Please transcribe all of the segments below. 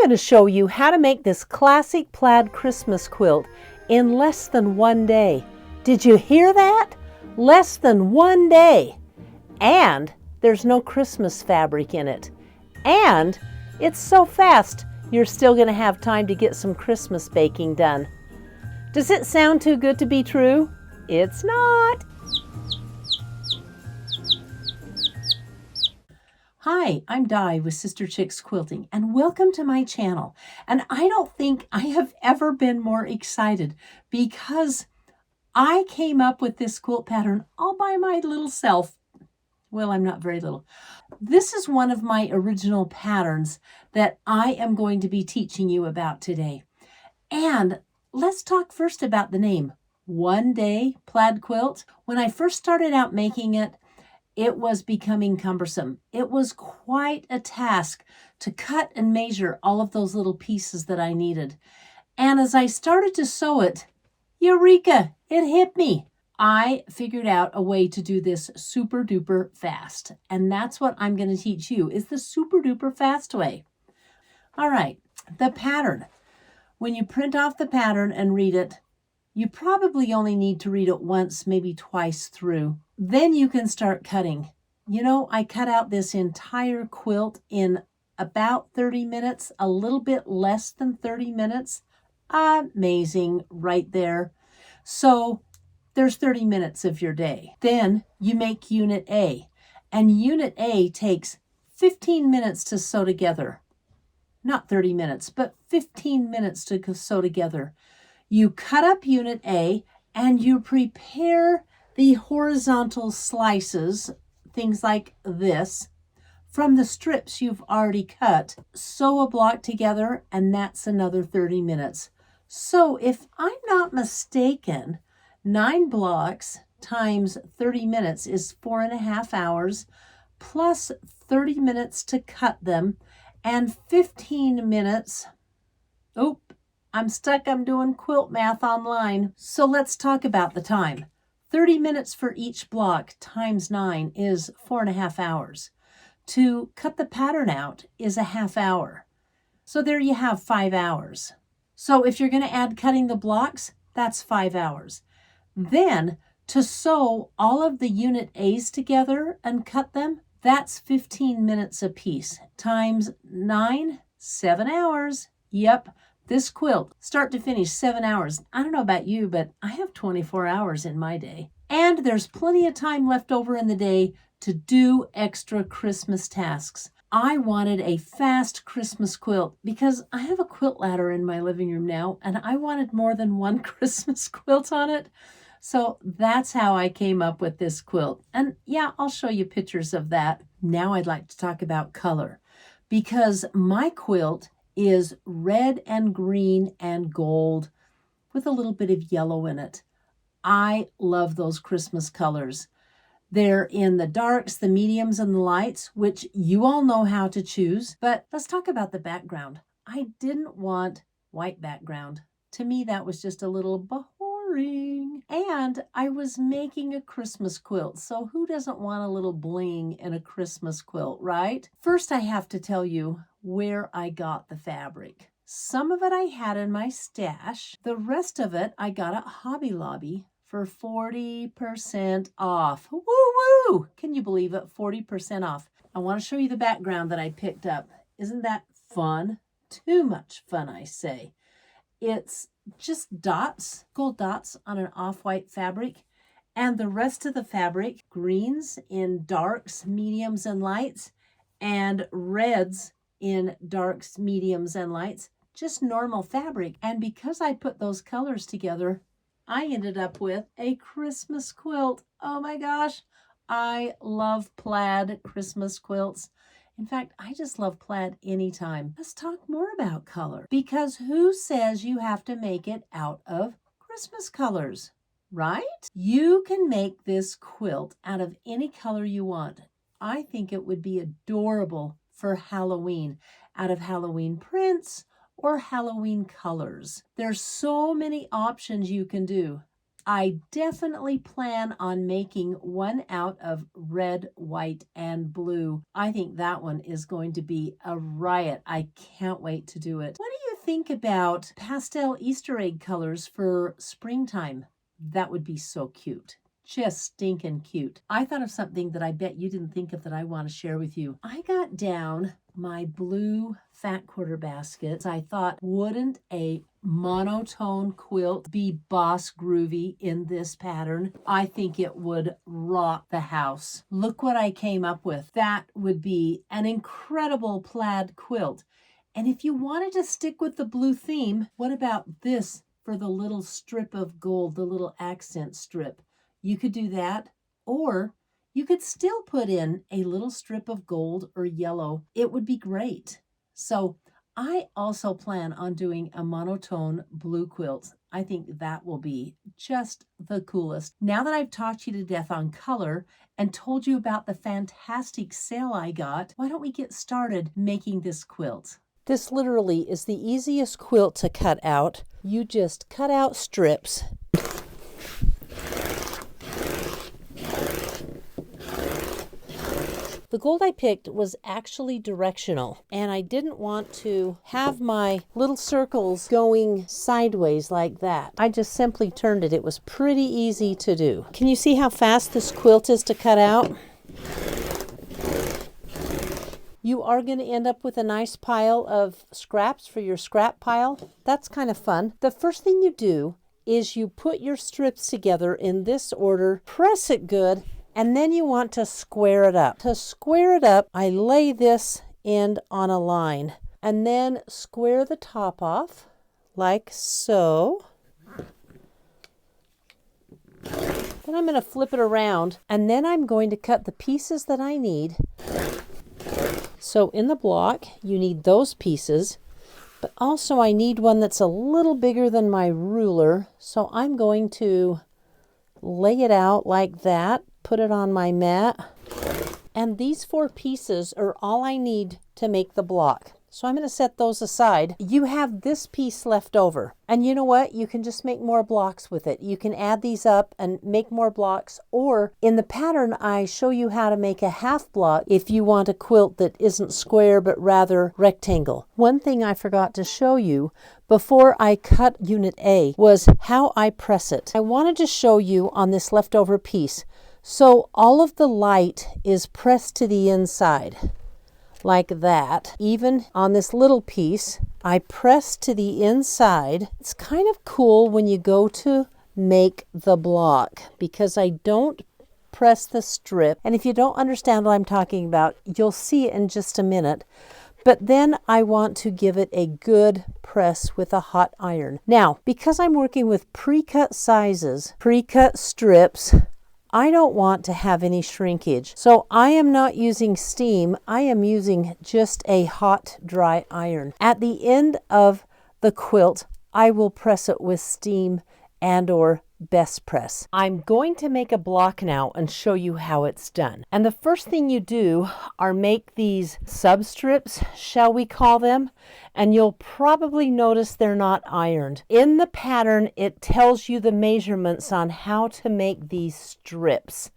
going to show you how to make this classic plaid Christmas quilt in less than 1 day. Did you hear that? Less than 1 day. And there's no Christmas fabric in it. And it's so fast, you're still going to have time to get some Christmas baking done. Does it sound too good to be true? It's not. Hi, I'm Di with Sister Chicks Quilting, and welcome to my channel. And I don't think I have ever been more excited because I came up with this quilt pattern all by my little self. Well, I'm not very little. This is one of my original patterns that I am going to be teaching you about today. And let's talk first about the name, 1 Day Plaid Quilt. When I first started out making it, it was becoming cumbersome. It was quite a task to cut and measure all of those little pieces that I needed. And as I started to sew it, eureka, it hit me. I figured out a way to do this super duper fast. And that's what I'm going to teach you, is the super duper fast way. All right, the pattern. When you print off the pattern and read it, you probably only need to read it once, maybe twice through. Then you can start cutting. You know, I cut out this entire quilt in about 30 minutes, a little bit less than 30 minutes. Amazing right there. So there's 30 minutes of your day. Then you make Unit A. And Unit A takes 15 minutes to sew together. Not 30 minutes, but 15 minutes to sew together. You cut up Unit A and you prepare the horizontal slices, things like this, from the strips you've already cut. Sew a block together and that's another 30 minutes. So if I'm not mistaken, 9 blocks times 30 minutes is 4.5 hours, plus 30 minutes to cut them, and 15 minutes. I'm stuck. I'm doing quilt math online. So let's talk about the time. 30 minutes for each block times 9 is 4.5 hours. To cut the pattern out is a half hour. So there you have 5 hours. So if you're going to add cutting the blocks, that's 5 hours. Then to sew all of the Unit A's together and cut them, that's 15 minutes a piece. Times 9, 7 hours. Yep. This quilt, start to finish, 7 hours. I don't know about you, but I have 24 hours in my day. And there's plenty of time left over in the day to do extra Christmas tasks. I wanted a fast Christmas quilt because I have a quilt ladder in my living room now, and I wanted more than one Christmas quilt on it. So that's how I came up with this quilt. And yeah, I'll show you pictures of that. Now I'd like to talk about color, because my quilt is red and green and gold with a little bit of yellow in it. I love those Christmas colors. They're in the darks, the mediums, and the lights, which you all know how to choose. But let's talk about the background. I didn't want white background. To me, that was just a little boring. And I was making a Christmas quilt, so who doesn't want a little bling in a Christmas quilt, right? First, I have to tell you where I got the fabric. Some of it I had in my stash. The rest of it I got at Hobby Lobby for 40% off. Woo-woo! Can you believe it? 40% off. I want to show you the background that I picked up. Isn't that fun? Too much fun, I say. It's just dots, gold dots on an off-white fabric, and the rest of the fabric, greens in darks, mediums, and lights, and reds in darks, mediums, and lights, just normal fabric. And because I put those colors together, I ended up with a Christmas quilt. Oh my gosh, I love plaid Christmas quilts. In fact, I just love plaid anytime. Let's talk more about color, because who says you have to make it out of Christmas colors, right? You can make this quilt out of any color you want. I think it would be adorable for Halloween, out of Halloween prints or Halloween colors. There's so many options you can do. I definitely plan on making one out of red, white, and blue. I think that one is going to be a riot. I can't wait to do it. What do you think about pastel Easter egg colors for springtime? That would be so cute. Just stinking cute. I thought of something that I bet you didn't think of that I want to share with you. I got down my blue fat quarter baskets. I thought, wouldn't a monotone quilt be boss groovy in this pattern? I think it would rock the house. Look what I came up with. That would be an incredible plaid quilt. And if you wanted to stick with the blue theme, what about this for the little strip of gold, the little accent strip? You could do that, or you could still put in a little strip of gold or yellow. It would be great. So I also plan on doing a monotone blue quilt. I think that will be just the coolest. Now that I've talked you to death on color and told you about the fantastic sale I got, why don't we get started making this quilt? This literally is the easiest quilt to cut out. You just cut out strips. The gold I picked was actually directional, and I didn't want to have my little circles going sideways like that. I just simply turned it. It was pretty easy to do. Can you see how fast this quilt is to cut out? You are going to end up with a nice pile of scraps for your scrap pile. That's kind of fun. The first thing you do is you put your strips together in this order, press it good, and then you want to square it up. To square it up, I lay this end on a line and then square the top off like so. Then I'm going to flip it around, and then I'm going to cut the pieces that I need. So in the block, you need those pieces, but also I need one that's a little bigger than my ruler. So I'm going to lay it out like that. Put it on my mat, and these 4 pieces are all I need to make the block. So I'm going to set those aside. You have this piece left over, and you know what? You can just make more blocks with it. You can add these up and make more blocks, or in the pattern I show you how to make a half block if you want a quilt that isn't square but rather rectangle. One thing I forgot to show you before I cut Unit A was how I press it. I wanted to show you on this leftover piece. So all of the light is pressed to the inside like that. Even on this little piece, I press to the inside. It's kind of cool when you go to make the block because I don't press the strip. And if you don't understand what I'm talking about, you'll see it in just a minute. But then I want to give it a good press with a hot iron. Now, because I'm working with pre-cut sizes, pre-cut strips, I don't want to have any shrinkage. So I am not using steam. I am using just a hot, dry iron. At the end of the quilt, I will press it with steam and or best press. I'm going to make a block now and show you how it's done. And the first thing you do are make these substrips, shall we call them? And you'll probably notice they're not ironed. In the pattern, it tells you the measurements on how to make these strips.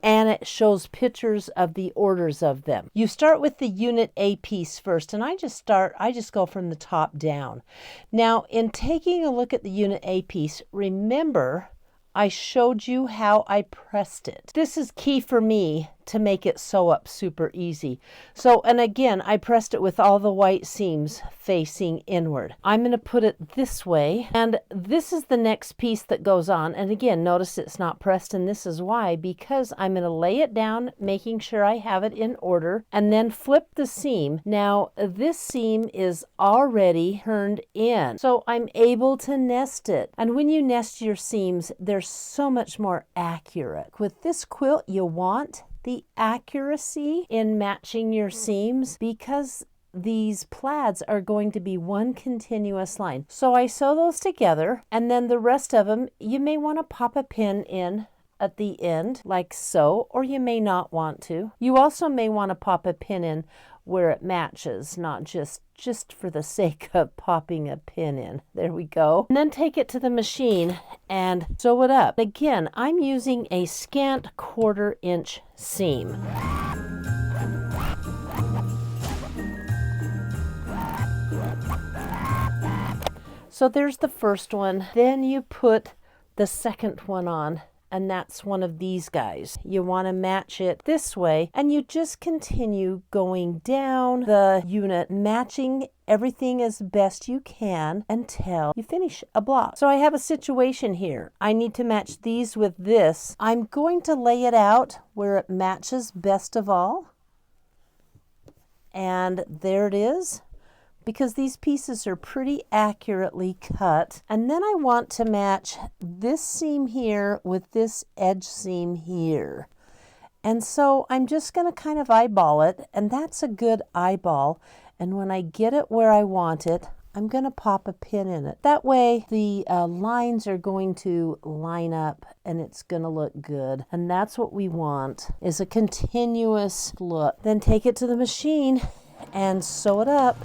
And it shows pictures of the orders of them. You start with the Unit A piece first, and I just go from the top down. Now, in taking a look at the Unit A piece, remember I showed you how I pressed it. This is key for me to make it sew up super easy. So, and again, I pressed it with all the white seams facing inward. I'm going to put it this way, and this is the next piece that goes on. And again, notice it's not pressed, and this is why, because I'm going to lay it down, making sure I have it in order, and then flip the seam. Now, this seam is already turned in, so I'm able to nest it. And when you nest your seams, they're so much more accurate. With this quilt, you want the accuracy in matching your seams because these plaids are going to be one continuous line. So I sew those together, and then the rest of them, you may want to pop a pin in at the end like so, or you may not want to. You also may want to pop a pin in where it matches, not just for the sake of popping a pin in. There we go. And then take it to the machine and sew it up. Again, I'm using a scant 1/4 inch seam. So there's the first one. Then you put the second one on, and that's one of these guys. You want to match it this way, and you just continue going down the unit, matching everything as best you can until you finish a block. So I have a situation here. I need to match these with this. I'm going to lay it out where it matches best of all. And there it is, because these pieces are pretty accurately cut. And then I want to match this seam here with this edge seam here. And so I'm just going to kind of eyeball it, and that's a good eyeball. And when I get it where I want it, I'm going to pop a pin in it. That way the lines are going to line up and it's going to look good. And that's what we want, is a continuous look. Then take it to the machine and sew it up.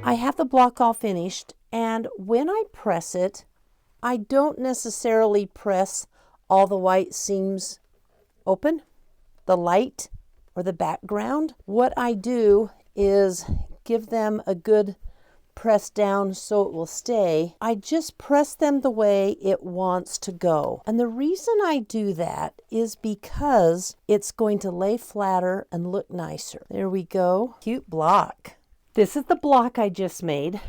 I have the block all finished, and when I press it, I don't necessarily press all the white seams open, the light or the background. What I do is give them a good press down so it will stay. I just press them the way it wants to go. And the reason I do that is because it's going to lay flatter and look nicer. There we go. Cute block. This is the block I just made,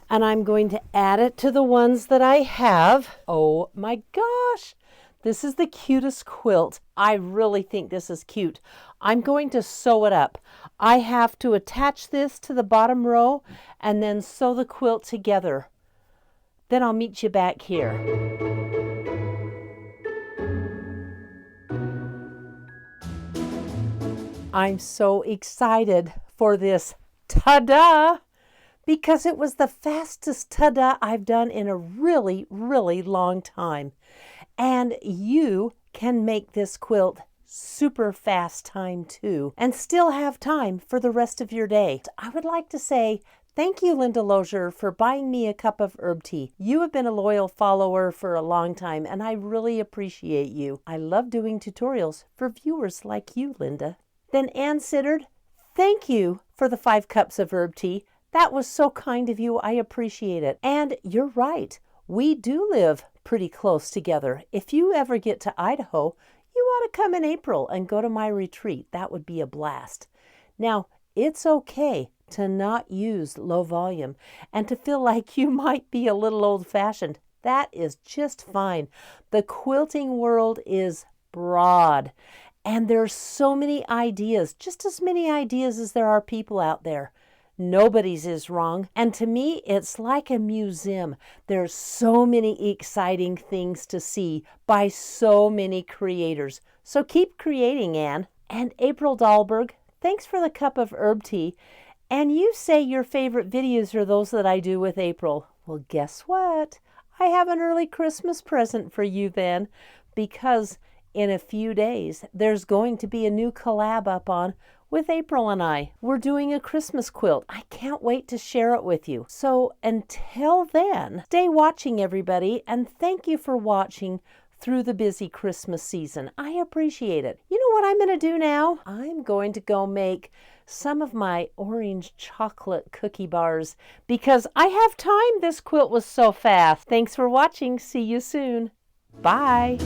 and I'm going to add it to the ones that I have. Oh my gosh, this is the cutest quilt. I really think this is cute. I'm going to sew it up. I have to attach this to the bottom row and then sew the quilt together. Then I'll meet you back here. I'm so excited for this ta-da, because it was the fastest ta-da I've done in a really, really long time. And you can make this quilt super fast time too, and still have time for the rest of your day. I would like to say thank you, Linda Lozier, for buying me a cup of herb tea. You have been a loyal follower for a long time, and I really appreciate you. I love doing tutorials for viewers like you, Linda. Then Ann Sittard, thank you for the 5 cups of herb tea. That was so kind of you. I appreciate it. And you're right. We do live pretty close together. If you ever get to Idaho, you ought to come in April and go to my retreat. That would be a blast. Now, it's okay to not use low volume and to feel like you might be a little old-fashioned. That is just fine. The quilting world is broad. And there's so many ideas, just as many ideas as there are people out there. Nobody's is wrong. And to me, it's like a museum. There's so many exciting things to see by so many creators. So keep creating, Ann. And April Dahlberg, thanks for the cup of herb tea. And you say your favorite videos are those that I do with April. Well, guess what? I have an early Christmas present for you then, because in a few days, there's going to be a new collab up on with April and I. We're doing a Christmas quilt. I can't wait to share it with you. So until then, stay watching, everybody, and thank you for watching through the busy Christmas season. I appreciate it. You know what I'm going to do now? I'm going to go make some of my orange chocolate cookie bars because I have time. This quilt was so fast. Thanks for watching. See you soon. Bye.